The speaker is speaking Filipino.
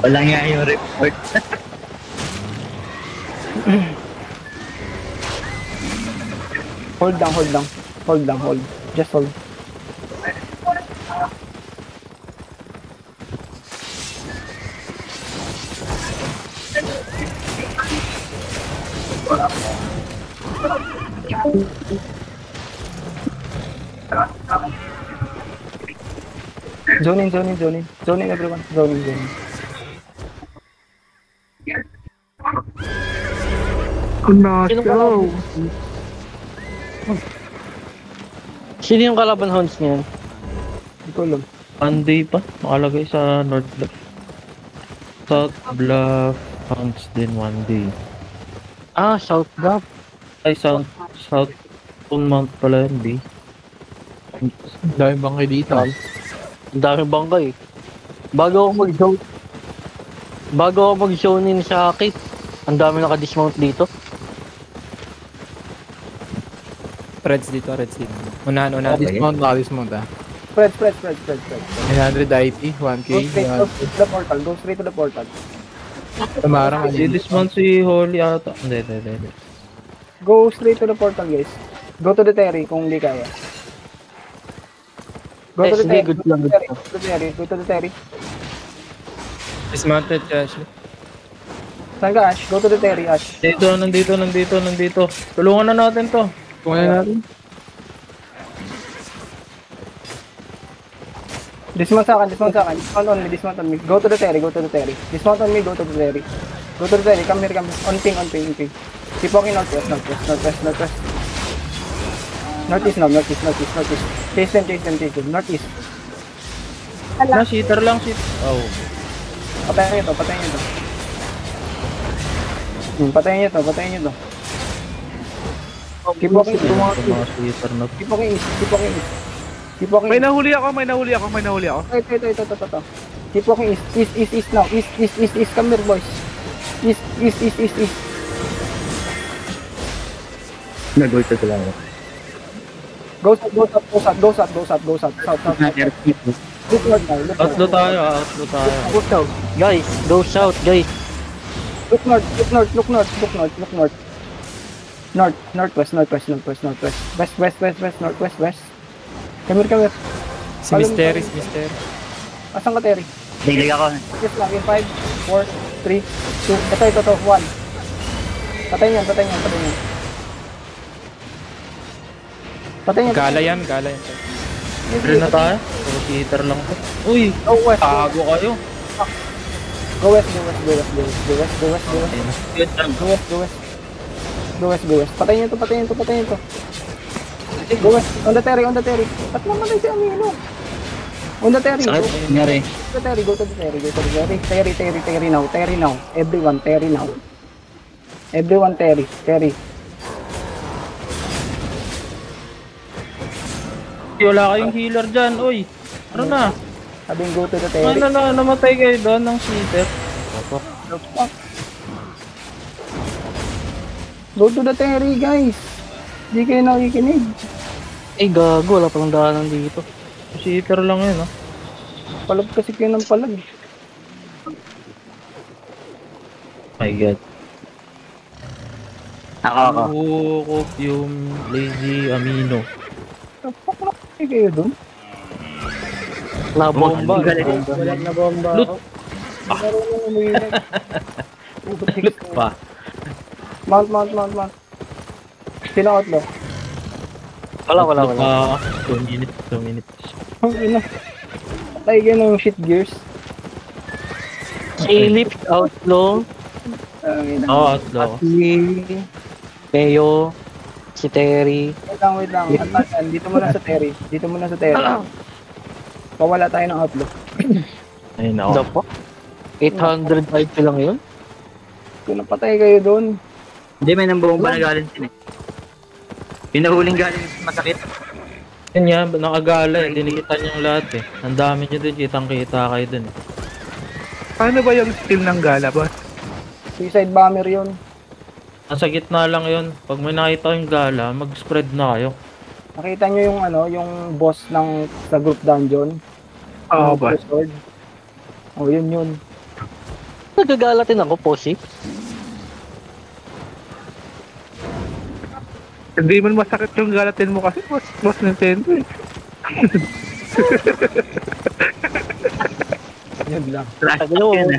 Wala nga yung report. Hold lang, hold lang. Hold lang, hold. Just hold. Zone in, zone in, zone in. Zone in, everyone. Zone in, zone in. Sino yung kalaban hounds niyan? Hindi ko alam. Monday pa. Nakalagay sa North Bluff. South Bluff Hounds din one day. Ah, South Gap. Ay, South Mount pala yun, B. Dahil bangkay dito. Ang dami bangkay. Bago ako mag-zone in sa Kit, ang dami naka-dismount dito. Reds dito. Unahan. Dismount, dismount ah. Spread. 900 IP, 1K. Go straight to the portal. Go straight to the portal. Tamarang Si this month si Holly ata. Hindi. Go straight to the portal, guys. Go to the Terry kung hindi kaya. Go to the Hindi, Terry. good lang. Go to the Terry. Dismounted, Ashley. Saan ka, Ash? Go to the Terry, Ash. Nandito. Tulungan na natin to. Kung ano natin? Dismount sa akin. Dismount on me. Go to the Terry. Dismount on me, go to the Terry. Come here. On ping. Keep walking northwest. Northeast. Chase them. Northeast. Cheater lang. Oh. Patayin nyo to. Patayin nyo to. Keep walking Cheater na. Keep walking east. May nahuli ako. Ito. Keep walking east now. East. Come here, boys. East. Nag-ulta ko lang. Go south. South. Look north now. Outlaw tayo. Go south. Guys, go south, guys. Look north. Northwest. West. Come here. Si Mystery. Asan ka, Terry? Dilig ako. Yes lang, in 5, 4, 3, 2, ito, 1. Patayin yan. Gala yan. Pre na tayo. Puro cheater lang to. Uy! Go west. Tago kayo. Go west. Patayin to. Go west. On the Terry. Ba't namatay si Amino? On the Terry. Sakit. Nangyari. Go to the Terry. Terry now. Everyone, Terry now. Terry. Wala kayong healer dyan. Uy! Ano na? Sabing go to the Terry. Namatay kayo doon ng cheater. Go to the Terry, guys. Di kayo nakikinig. Eh, gago. Wala palang daanan dito. Cheater lang yun, Palag kasi kayo ng palag. My God. Ako. Cook yung lazy amino. Fuck na kayo dun. Nabomba. Wala na bomba. Loot. Marunong umiinit. Loot pa. Mount. Sino outlaw? Wala. 2 minutes. Ang ina. Patay kayo ng shit gears. Philip, Outlaw, Ang ina. Outlaw. si Peo, si Terry. Wait lang. At dito muna sa Terry. Pawala tayo ng outlook. Ayun Ano ako. po? 805 lang yun? Kung napatay kayo doon. Hindi, may nambomba na galing din eh. Yung nahuling galing masakit. Yun nga, nakagala eh. Dinikitan yung lahat eh. Ang dami nyo din, kitang-kita kayo din eh. Paano ba yung skill ng gala, boss? Suicide bomber yun. Nasa gitna lang yun. Pag may nakita yung gala, mag-spread na kayo. Nakita nyo yung yung boss ng sa group dungeon. Oo, Yung boss. sword. Oh, yun. Nagagalatin ako, Posi. Hindi man masakit yung galatin mo kasi mas Nintendo eh. Yun lang. Trash Ano? talk yun,